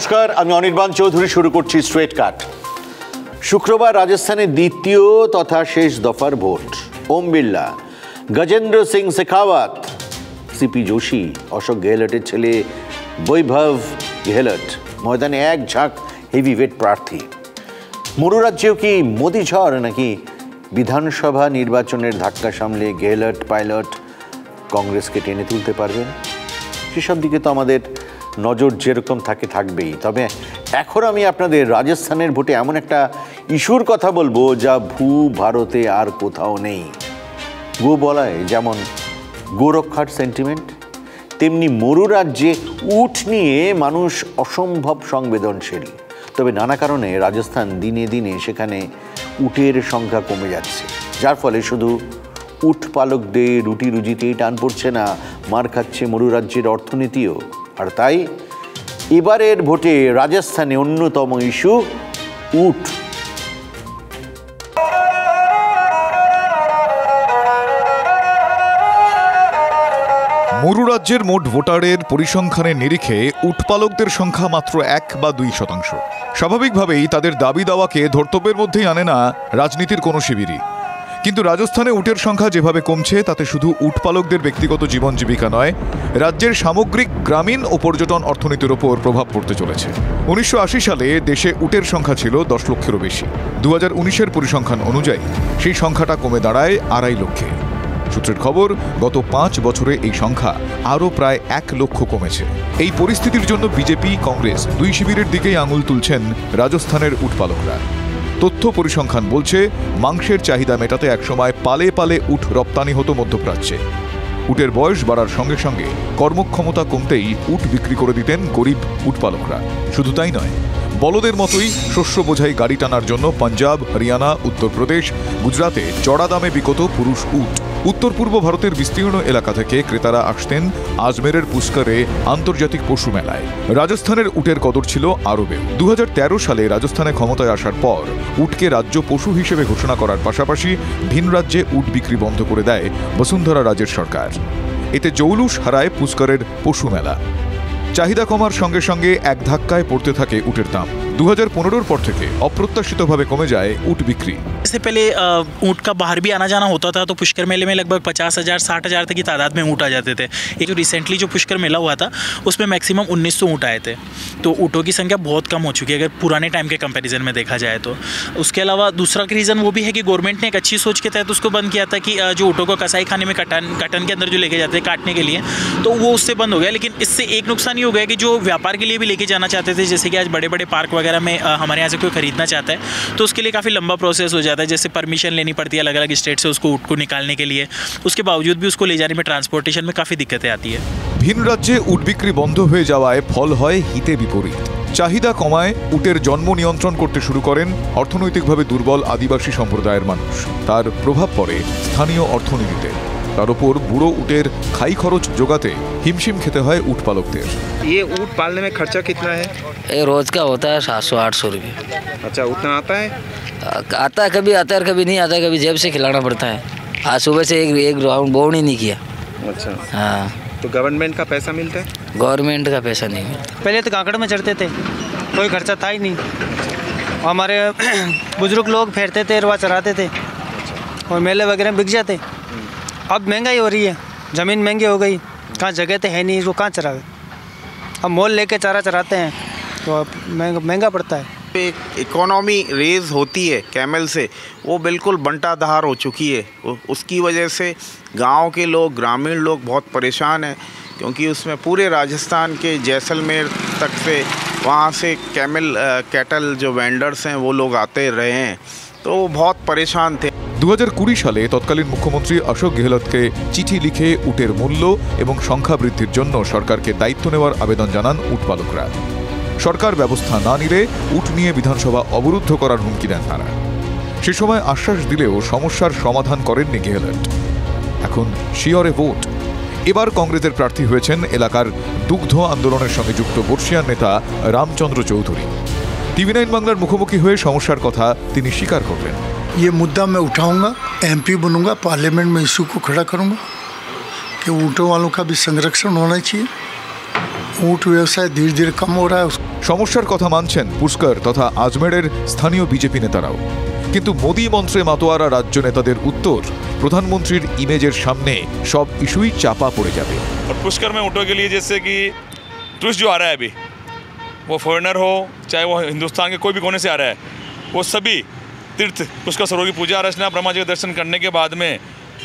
নমস্কার, আমি অনির্বাণ চৌধুরী। শুরু করছি স্ট্রেট কাট। শুক্রবার রাজস্থানের দ্বিতীয় তথা শেষ দফার ভোট। ওম বিড়লা, গজেন্দ্র সিং শেখাওয়াত, সিপি যোশী, অশোক গেহলটের ছেলে বৈভব গেহলট ময়দানে এক ঝাঁক হেভিওয়েট প্রার্থী। মরু রাজ্যেও কি মোদি ঝড়, নাকি বিধানসভা নির্বাচনের ধাক্কা সামলে গেহলট পাইলট কংগ্রেসকে টেনে তুলতে পারবেন? সেসব দিকে তো আমাদের নজর যেরকম থাকবেই। তবে এখন আমি আপনাদের রাজস্থানের ভোটে এমন একটা ইস্যুর কথা বলবো যা ভারতে আর কোথাও নেই। গো বলায় যেমন গোরক্ষার সেন্টিমেন্ট, তেমনি মরু রাজ্যে উট নিয়ে মানুষ অসম্ভব সংবেদনশীল। তবে নানা কারণে রাজস্থান দিনে দিনে সেখানে উটের সংখ্যা কমে যাচ্ছে, যার ফলে শুধু উট পালকদের রুটি রুজিতেই টান পড়ছে না, মার খাচ্ছে মরু রাজ্যের অর্থনীতিও। আর তাই এবারের ভোটে রাজস্থানে অন্যতম ইস্যু উট। মরু রাজ্যের মোট ভোটারের পরিসংখ্যানের নিরিখে উটপালকদের সংখ্যা মাত্র 1 বা 2%। স্বাভাবিকভাবেই তাদের দাবি দাওয়াকে ধর্তব্যের মধ্যেই আনে না রাজনীতির কোনো শিবিরই। কিন্তু রাজস্থানে উটের সংখ্যা যেভাবে কমছে তাতে শুধু উটপালকদের ব্যক্তিগত জীবন জীবিকা নয়, রাজ্যের সামগ্রিক গ্রামীণ ও পর্যটন অর্থনীতির ওপর প্রভাব পড়তে চলেছে। 1980 সালে দেশে উটের সংখ্যা ছিল 10 লক্ষেরও বেশি। 2019-এর পরিসংখ্যান অনুযায়ী সেই সংখ্যাটা কমে দাঁড়ায় 2.5 লক্ষে। সূত্রের খবর, গত 5 বছরে এই সংখ্যা আরও প্রায় 1 লক্ষ কমেছে। এই পরিস্থিতির জন্য বিজেপি, কংগ্রেস দুই শিবিরের দিকেই আঙুল তুলছেন রাজস্থানের উটপালকরা। তথ্য পরিসংখ্যান বলছে, মাংসের চাহিদা মেটাতে একসময় পালে পালে উট রপ্তানি হতো মধ্যপ্রাচ্যে। উটের বয়স বাড়ার সঙ্গে সঙ্গে কর্মক্ষমতা কমতেই উট বিক্রি করে দিতেন গরিব উটপালকরা। শুধু তাই নয়, বলদের মতোই শস্য বোঝাই গাড়ি টানার জন্য পাঞ্জাব, হরিয়ানা, উত্তরপ্রদেশ, গুজরাতে চড়া দামে বিকত পুরুষ উট। উত্তর পূর্ব ভারতের বিস্তীর্ণ এলাকা থেকে ক্রেতারা আসতেন আজমেরের পুষ্করে আন্তর্জাতিক পশু মেলায়। রাজস্থানের উটের কদর ছিল আরবেও। 2013 সালে রাজস্থানে ক্ষমতায় আসার পর উটকে রাজ্য পশু হিসেবে ঘোষণা করার পাশাপাশি ভিন রাজ্যে উট বিক্রি বন্ধ করে দেয় বসুন্ধরা রাজের সরকার। এতে জৌলুস হারায় পুষ্করের পশু মেলা। চাহিদা কমার সঙ্গে সঙ্গে এক ধাক্কায় পড়তে থাকে উটের দাম। 2015-র পর থেকে অপ্রত্যাশিতভাবে কমে যায় উট বিক্রি। इससे पहले ऊँट का बाहर भी आना जाना होता था, तो पुष्कर मेले में लगभग 50,000 60,000 तक की तादाद में ऊँट आ जाते थे। ये जो रिसेंटली जो पुष्कर मेला हुआ था उसमें मैक्सिमम 1900 ऊँट आए थे। तो ऊँटों की संख्या बहुत कम हो चुकी है अगर पुराने टाइम के कंपैरिजन में देखा जाए तो। उसके अलावा दूसरा रीज़न वो भी है कि गवर्नमेंट ने एक अच्छी सोच के तहत उसको बंद किया था कि जो ऊँटों को कसाई खाने में कटन के अंदर जो लेके जाते हैं काटने के लिए, तो वो उससे बंद हो गया। लेकिन इससे एक नुकसान ये हो गया कि जो व्यापार के लिए भी लेके जाना चाहते थे, जैसे कि आज बड़े बड़े पार्क वगैरह में हमारे यहाँ से कोई खरीदना चाहता है तो उसके लिए काफ़ी लंबा प्रोसेस हो जाता है, जैसे परमिशन लेनी पड़ती है अलग अलग स्टेट से उसको ऊँट को निकालने के लिए। उसके बावजूद भी उसको ले जाने में ट्रांसपोर्टेशन में काफ़ी दिक्कतें आती है। ভিন রাজ্যে উট বিক্রি বন্ধ হয়ে যাওয়ায় ফল হয় হিতে বিপরীত। চাহিদা কমায় উটের জন্ম নিয়ন্ত্রণ করতে শুরু করেন অর্থনৈতিকভাবে দুর্বল আদিবাসী সম্প্রদায়ের মানুষ। তার প্রভাব পড়ে স্থানীয় অর্থনীতিতে। তার উপর বুড়ো উটের খাই খরচ জোগাতে হিমশিম খেতে হয় উটপালকদের। ये ऊँट पालने में खर्चा कितना है? ये रोज का होता है 700-800 रुपये। अच्छा, उतना आता है? आता है, कभी आता है कभी नहीं आता है, कभी जेब से खिलाना पड़ता है। आज सुबह से एक राउंड बोर्ड ही नहीं किया। अच्छा, हाँ, तो गवर्नमेंट का पैसा मिलता है? गवर्नमेंट का पैसा नहीं मिलता। पहले तो काकड़ में चढ़ते थे, कोई खर्चा था ही नहीं। हमारे बुजुर्ग लोग फेरते थे, रवा चराते थे और मेले वगैरह बिक जाते। अब महंगाई हो रही है, ज़मीन महंगी हो गई, कहाँ जगह तो है नहीं, इसको कहाँ चरावे। अब मोल लेके चारा चराते हैं तो महंगा पड़ता है। एक इकोनॉमी रेज होती है कैमल से, वो बिल्कुल बंटाधार हो चुकी है। उसकी वजह से गांव के लोग, ग्रामीण लोग बहुत परेशान हैं, क्योंकि उसमें पूरे राजस्थान के जैसलमेर तक से वहाँ से कैटल जो वेंडर्स हैं वो लोग आते रहे हैं, तो वो बहुत परेशान थे। 2020 সালে তৎকালীন মুখ্যমন্ত্রী অশোক গেহলতকে চিঠি লিখে উটের মূল্য এবং সংখ্যা বৃদ্ধির জন্য সরকারকে দায়িত্ব নেওয়ার আবেদন জানান উটপালকরা। সরকার ব্যবস্থা না নিলে উট নিয়ে বিধানসভা অবরুদ্ধ করার হুমকি দেন তারা। সে সময় আশ্বাস দিলেও সমস্যার সমাধান করেননি গেহলট। এখন শিয়রে ভোট। এবার কংগ্রেসের প্রার্থী হয়েছেন এলাকার দুগ্ধ আন্দোলনের সঙ্গে যুক্ত বর্ষিয়ান নেতা রামচন্দ্র চৌধুরী। টিভি9 বাংলার মুখোমুখি হয়ে সমস্যার কথা তিনি স্বীকার করলেন। ये मुद्दा मैं उठाऊंगा, एमपी बनूंगा, पार्लियामेंट में इशू को खड़ा करूंगा कि ऊँटों वालों का भी संरक्षण होना चाहिए। ऊँट व्यवसाय धीरे धीरे कम हो रहा है। সমস্যার কথা মানছেন পুষ্কর তথা আজমেরের স্থানীয় বিজেপি নেতারাও। কিন্তু মোদী মন্ত্রে মাতোয়ারা রাজ্য নেতাদের উত্তর, প্রধানমন্ত্রীর ইমেজের সামনে সব ইস্যুই চাপা পড়ে যাবে। और पुष्कर में ऊँटों के लिए जैसे कि टूरिस्ट जो आ रहा है अभी, वो फॉरेनर हो चाहे वो हिंदुस्तान के कोई भी कोने से आ रहा है, वो सभी तीर्थ पुष्कर सरोवर की पूजा अर्चना ब्रह्मा जी का दर्शन करने के बाद में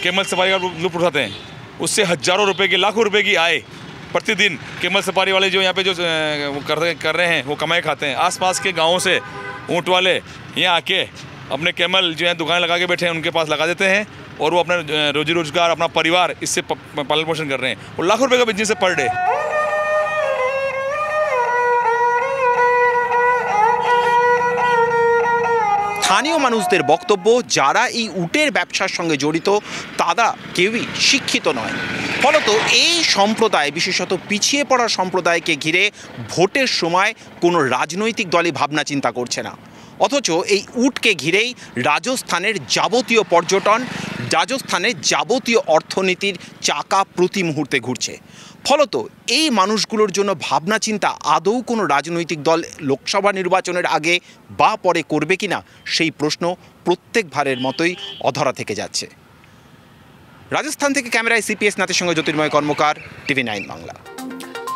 कैमल सफारी का लुत्फ उठाते हैं। उससे हजारों रुपए की, लाखों रुपए की आय प्रतिदिन कैमल सफारी वाले जो यहाँ पे जो कर रहे हैं वो कमाई खाते हैं। आसपास के गाँवों से ऊँट वाले यहाँ आके अपने कैमल जो है दुकानें लगा के बैठे हैं उनके पास लगा देते हैं और वो अपना रोजी रोजगार, अपना परिवार इससे पालन पोषण कर रहे हैं। वो लाखों रुपए का बिजनेस है पर डे। স্থানীয় মানুষদের বক্তব্য, যারা এই উটের ব্যবসার সঙ্গে জড়িত তারা কেউই শিক্ষিত নয়। ফলত এই সম্প্রদায়, বিশেষত পিছিয়ে পড়া সম্প্রদায়কে ঘিরে ভোটের সময় কোনো রাজনৈতিক দলই ভাবনা চিন্তা করছে না। অথচ এই উটকে ঘিরেই রাজস্থানের যাবতীয় পর্যটন, রাজস্থানের যাবতীয় অর্থনীতির চাকা প্রতি মুহূর্তে ঘুরছে। ফলত এই মানুষগুলোর জন্য ভাবনা চিন্তা আদৌ কোনো রাজনৈতিক দল লোকসভা নির্বাচনের আগে বা পরে করবে কিনা, সেই প্রশ্ন প্রত্যেকবারের মতোই অধরা থেকে যাচ্ছে। রাজস্থান থেকে ক্যামেরায় সিপিএস নাথের সঙ্গে জ্যোতির্ময় কর্মকার, TV9 বাংলা।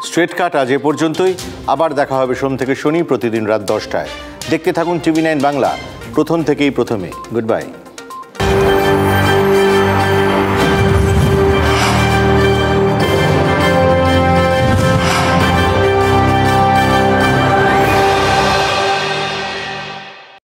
স্ট্রেট কাট আজ এ পর্যন্তই। আবার দেখা হবে সোম থেকে শনি প্রতিদিন রাত 10টায়। দেখতে থাকুন TV9 বাংলা, প্রথম থেকেই প্রথমে। Good bye.